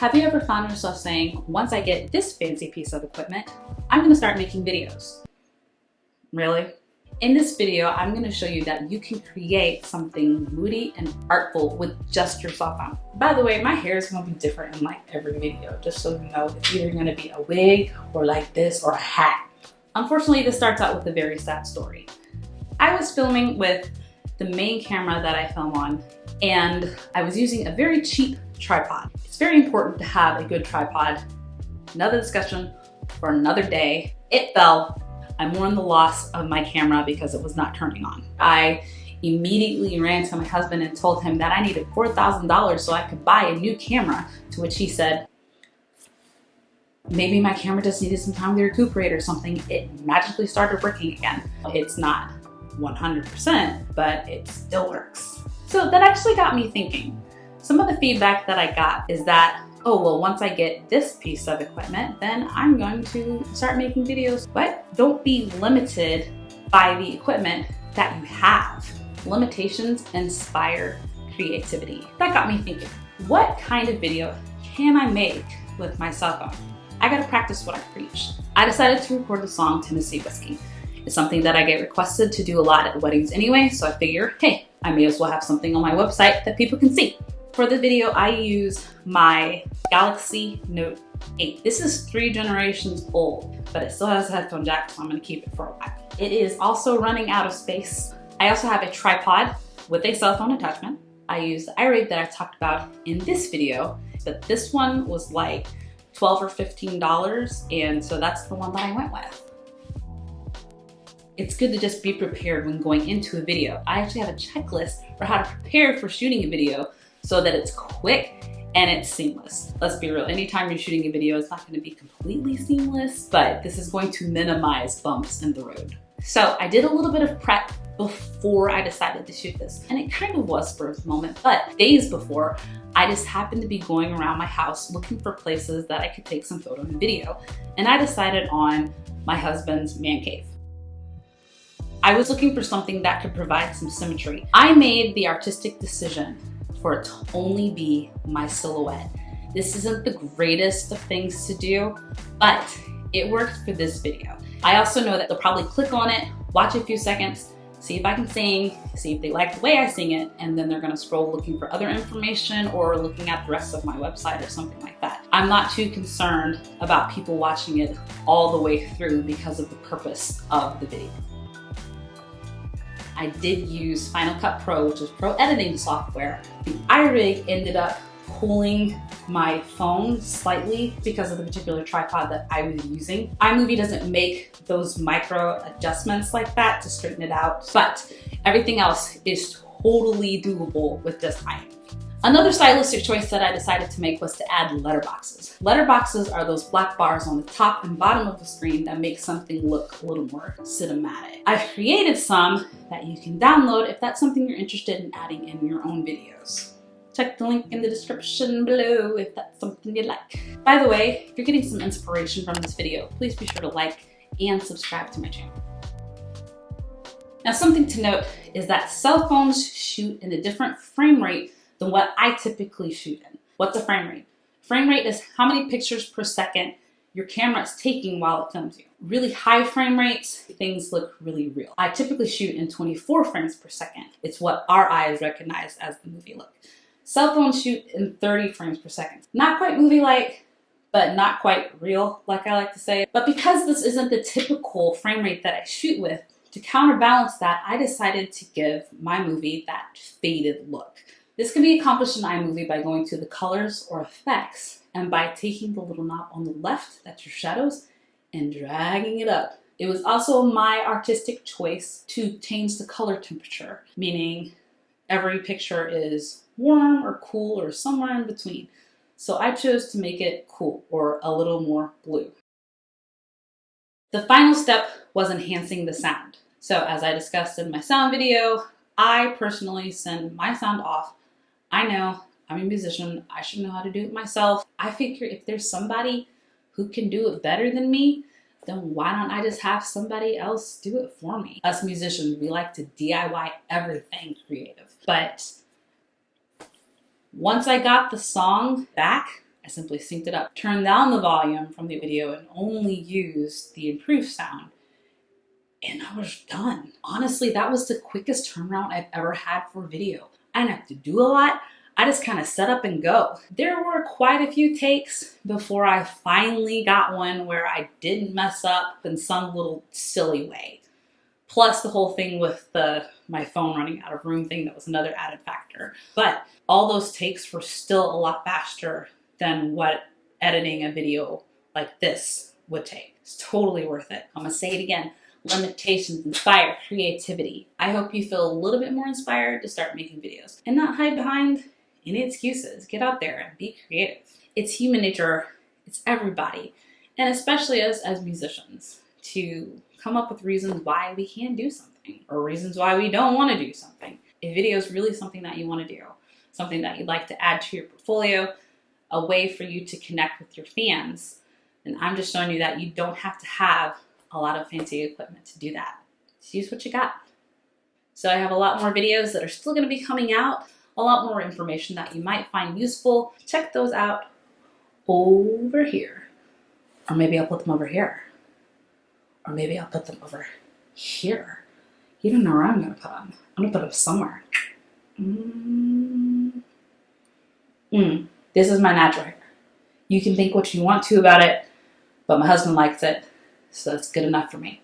Have you ever found yourself saying, once I get this fancy piece of equipment, I'm gonna start making videos? Really? In this video, I'm gonna show you that you can create something moody and artful with just your cell phone. By the way, my hair is gonna be different in like every video, just so you know. It's either gonna be a wig or like this or a hat. Unfortunately, this starts out with a very sad story. I was filming with the main camera that I film on, and I was using a very cheap tripod. It's very important to have a good tripod. Another discussion for another day. It fell. I mourned the loss of my camera because it was not turning on. I immediately ran to my husband and told him that I needed $4,000 so I could buy a new camera, to which he said, maybe my camera just needed some time to recuperate or something. It magically started working again. It's not 100%, but it still works. So that actually got me thinking. Some of the feedback that I got is that, oh, well, once I get this piece of equipment, then I'm going to start making videos. But don't be limited by the equipment that you have. Limitations inspire creativity. That got me thinking, what kind of video can I make with my cell phone? I gotta practice what I preach. I decided to record the song Tennessee Whiskey. It's something that I get requested to do a lot at weddings anyway, so I figure, hey, I may as well have something on my website that people can see. For the video, I use my Galaxy Note 8. This is 3 generations old, but it still has a headphone jack, so I'm gonna keep it for a while. It is also running out of space. I also have a tripod with a cell phone attachment. I use the iRig that I talked about in this video, but this one was like $12 or $15, and so that's the one that I went with. It's good to just be prepared when going into a video. I actually have a checklist for how to prepare for shooting a video so that it's quick and it's seamless. Let's be real, anytime you're shooting a video, it's not gonna be completely seamless, but this is going to minimize bumps in the road. So I did a little bit of prep before I decided to shoot this, and it kind of was for a moment, but days before, I just happened to be going around my house looking for places that I could take some photo and video, and I decided on my husband's man cave. I was looking for something that could provide some symmetry. I made the artistic decision for it to only be my silhouette. This isn't the greatest of things to do, but it worked for this video. I also know that they'll probably click on it, watch a few seconds, see if I can sing, see if they like the way I sing it, and then they're gonna scroll looking for other information or looking at the rest of my website or something like that. I'm not too concerned about people watching it all the way through because of the purpose of the video. I did use Final Cut Pro, which is pro editing software. The iRig ended up pulling my phone slightly because of the particular tripod that I was using. iMovie doesn't make those micro adjustments like that to straighten it out, but everything else is totally doable with just iMovie. Another stylistic choice that I decided to make was to add letterboxes. Letterboxes are those black bars on the top and bottom of the screen that make something look a little more cinematic. I've created some that you can download if that's something you're interested in adding in your own videos. Check the link in the description below if that's something you'd like. By the way, if you're getting some inspiration from this video, please be sure to like and subscribe to my channel. Now, something to note is that cell phones shoot in a different frame rate than what I typically shoot in. What's a frame rate? Frame rate is how many pictures per second your camera is taking while it films you. Really high frame rates, things look really real. I typically shoot in 24 frames per second. It's what our eyes recognize as the movie look. Cell phones shoot in 30 frames per second. Not quite movie-like, but not quite real, like I like to say. But because this isn't the typical frame rate that I shoot with, to counterbalance that, I decided to give my movie that faded look. This can be accomplished in iMovie by going to the colors or effects and by taking the little knob on the left, that's your shadows, and dragging it up. It was also my artistic choice to change the color temperature, meaning every picture is warm or cool or somewhere in between. So I chose to make it cool or a little more blue. The final step was enhancing the sound. So as I discussed in my sound video, I personally send my sound off. I know, I'm a musician, I should know how to do it myself. I figure if there's somebody who can do it better than me, then why don't I just have somebody else do it for me? Us musicians, we like to DIY everything creative. But once I got the song back, I simply synced it up, turned down the volume from the video, and only used the improved sound. And I was done. Honestly, that was the quickest turnaround I've ever had for video. I didn't have to do a lot. I just kind of set up and go. There were quite a few takes before I finally got one where I didn't mess up in some little silly way. Plus the whole thing with my phone running out of room thing, that was another added factor. But all those takes were still a lot faster than what editing a video like this would take. It's totally worth it. I'm gonna say it again. Limitations inspire creativity. I hope you feel a little bit more inspired to start making videos and not hide behind any excuses. Get out there and be creative. It's human nature. It's everybody. And especially us as musicians to come up with reasons why we can do something or reasons why we don't want to do something. If video is really something that you want to do, something that you'd like to add to your portfolio, a way for you to connect with your fans, then I'm just showing you that you don't have to have a lot of fancy equipment to do that. Just use what you got. So I have a lot more videos that are still going to be coming out, a lot more information that you might find useful. Check those out over here. Or maybe I'll put them over here. Or maybe I'll put them over here. You don't know where I'm going to put them. I'm going to put them somewhere. This is my natural hair. You can think what you want to about it, but my husband likes it, so that's good enough for me.